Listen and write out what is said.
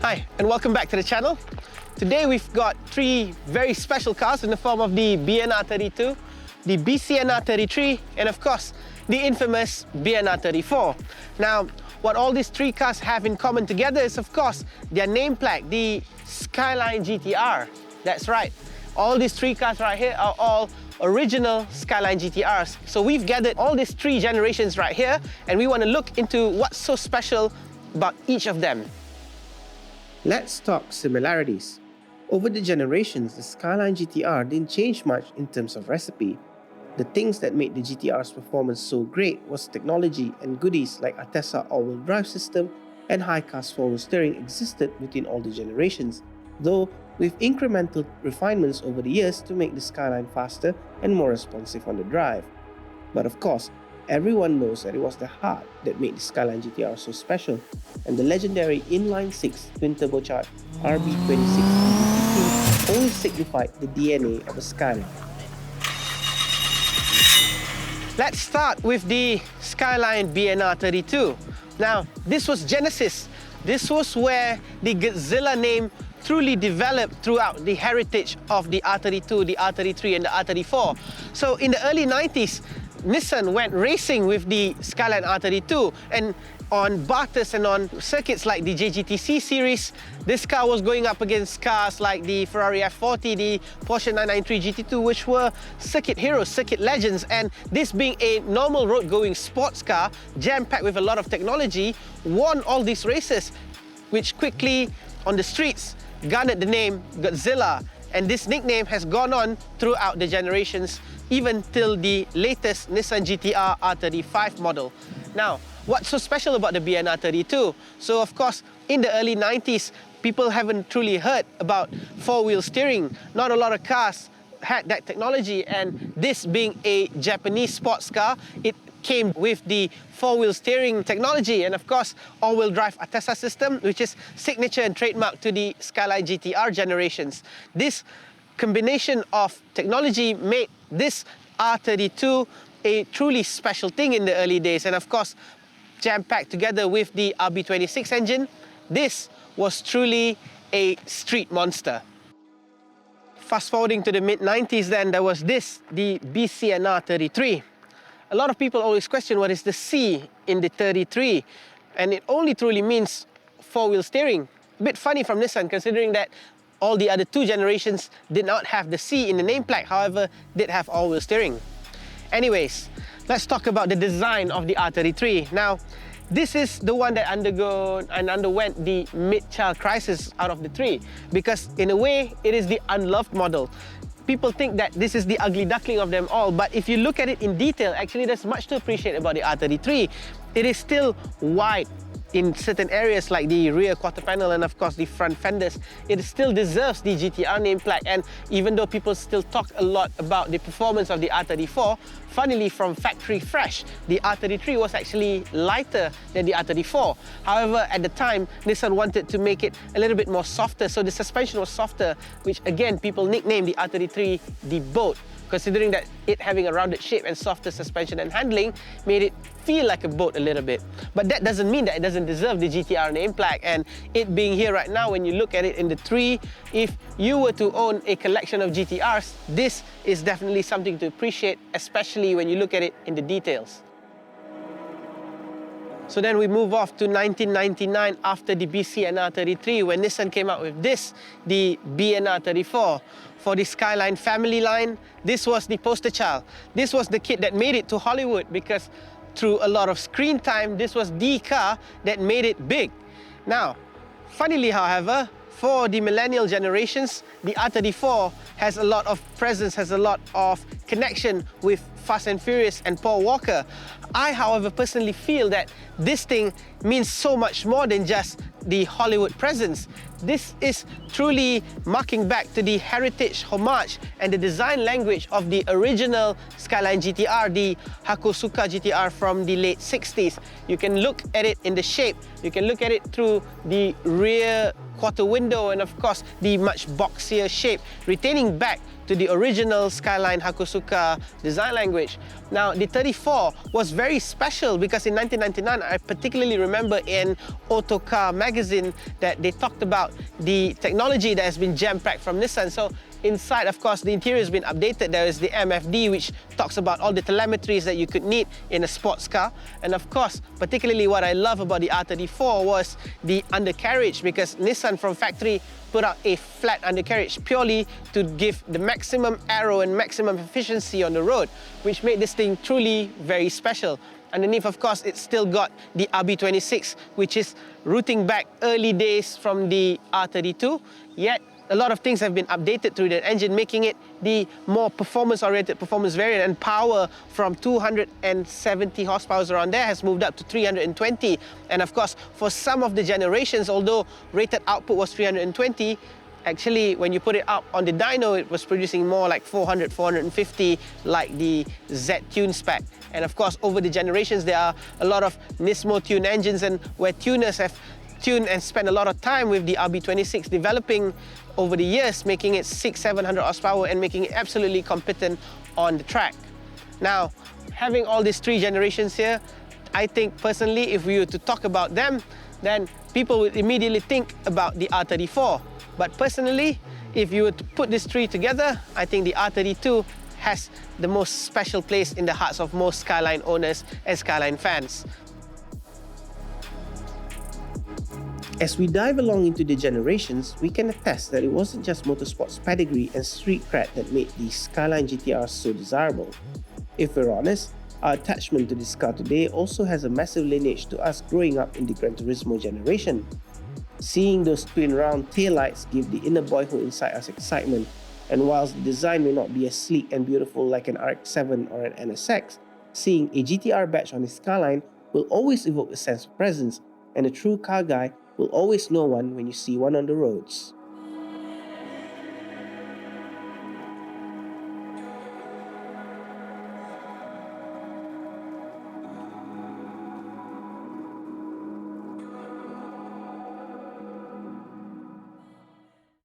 Hi, and welcome back to the channel. Today we've got three very special cars in the form of the BNR32, the BCNR33, and of course, the infamous BNR34. Now, what all these three cars have in common together is, of course, their name plaque, the Skyline GT-R. That's right. All these three cars right here are all original Skyline GT-Rs. So we've gathered all these three generations right here, and we want to look into what's so special about each of them. Let's talk similarities. Over the generations, the Skyline GT-R didn't change much in terms of recipe. The things that made the GT-R's performance so great was technology and goodies like Atessa all-wheel drive system and high-cast four-wheel steering existed within all the generations, though with incremental refinements over the years to make the Skyline faster and more responsive on the drive. But of course, everyone knows that it was the heart that made the Skyline GT-R so special, and the legendary inline-6 twin-turbocharged RB26 engine always signified the DNA of a Skyline. Let's start with the Skyline BNR32. Now, this was Genesis. This was where the Godzilla name truly developed throughout the heritage of the R32, the R33 and the R34. So in the early 90s, Nissan went racing with the Skyline R32, and on barters and on circuits like the JGTC series, this car was going up against cars like the Ferrari F40, the Porsche 993 GT2, which were circuit heroes, circuit legends. And this being a normal road-going sports car, jam-packed with a lot of technology, won all these races, which quickly, on the streets, garnered the name Godzilla. And this nickname has gone on throughout the generations, even till the latest Nissan GT-R R35 model. Now, what's so special about the BNR32? So of course, in the early 90s, people haven't truly heard about four-wheel steering. Not a lot of cars had that technology, and this being a Japanese sports car, it came with the four-wheel steering technology and of course all-wheel drive Atessa system, which is signature and trademark to the Skyline GT-R generations. This combination of technology made this R32 a truly special thing in the early days, and of course jam-packed together with the RB26 engine, this was truly a street monster. Fast forwarding to the mid-90s then, there was this, the BCNR33. A lot of people always question what is the C in the 33, and it only truly means four-wheel steering. A bit funny from Nissan, considering that all the other two generations did not have the C in the name plaque, however, did have all-wheel steering. Anyways, let's talk about the design of the R33. Now, this is the one that underwent the mid-child crisis out of the three, because in a way, it is the unloved model. People think that this is the ugly duckling of them all, but if you look at it in detail, actually there's much to appreciate about the R33. It is still wide in certain areas like the rear quarter panel and of course the front fenders. It still deserves the GT-R name plaque, and even though people still talk a lot about the performance of the R34, funnily from factory fresh, the R33 was actually lighter than the R34. However, at the time, Nissan wanted to make it a little bit more softer, so the suspension was softer, which again, people nicknamed the R33 the boat, considering that it having a rounded shape and softer suspension and handling made it feel like a boat a little bit. But that doesn't mean that it doesn't deserve the GT-R name plaque, and it being here right now, when you look at it in the three, if you were to own a collection of GT-Rs, this is definitely something to appreciate, especially when you look at it in the details. So then we move off to 1999 after the BCNR33, when Nissan came out with this, the BNR34. For the Skyline family line, this was the poster child. This was the kid that made it to Hollywood, because through a lot of screen time, this was the car that made it big. Now, funnily however, for the millennial generations, the R34 has a lot of presence, has a lot of connection with Fast and Furious and Paul Walker. I, however, personally feel that this thing means so much more than just the Hollywood presence. This is truly marking back to the heritage, homage, and the design language of the original Skyline GT-R, the Hakosuka GT-R from the late 60s. You can look at it in the shape, you can look at it through the rear quarter window, and of course the much boxier shape, retaining back to the original Skyline Hakusuka design language. Now, the 34 was very special because in 1999, I particularly remember in Autocar magazine that they talked about the technology that has been jam-packed from Nissan. So inside, of course, the interior has been updated. There is the MFD, which talks about all the telemetries that you could need in a sports car. And of course, particularly what I love about the R34 was the undercarriage, because Nissan from factory put out a flat undercarriage purely to give the maximum aero and maximum efficiency on the road, which made this thing truly very special. Underneath, of course, it's still got the RB26, which is rooting back early days from the R32, yet a lot of things have been updated through the engine, making it the more performance-oriented performance variant, and power from 270 horsepower around there has moved up to 320. And of course, for some of the generations, although rated output was 320, actually, when you put it up on the dyno, it was producing more like 400, 450, like the Z-Tune spec. And of course, over the generations, there are a lot of Nismo tuned engines, and where tuners have tuned and spent a lot of time with the RB26 developing over the years, making it 600-700 horsepower and making it absolutely competent on the track. Now, having all these three generations here, I think personally, if we were to talk about them, then people would immediately think about the R34. But personally, if you were to put these three together, I think the R32 has the most special place in the hearts of most Skyline owners and Skyline fans. As we dive along into the generations, we can attest that it wasn't just motorsport's pedigree and street cred that made the Skyline GT-Rs so desirable. If we're honest, our attachment to this car today also has a massive lineage to us growing up in the Gran Turismo generation. Seeing those twin round taillights give the inner boyhood inside us excitement, and whilst the design may not be as sleek and beautiful like an RX-7 or an NSX, seeing a GT-R badge on the Skyline will always evoke a sense of presence, and a true car guy will always know one when you see one on the roads.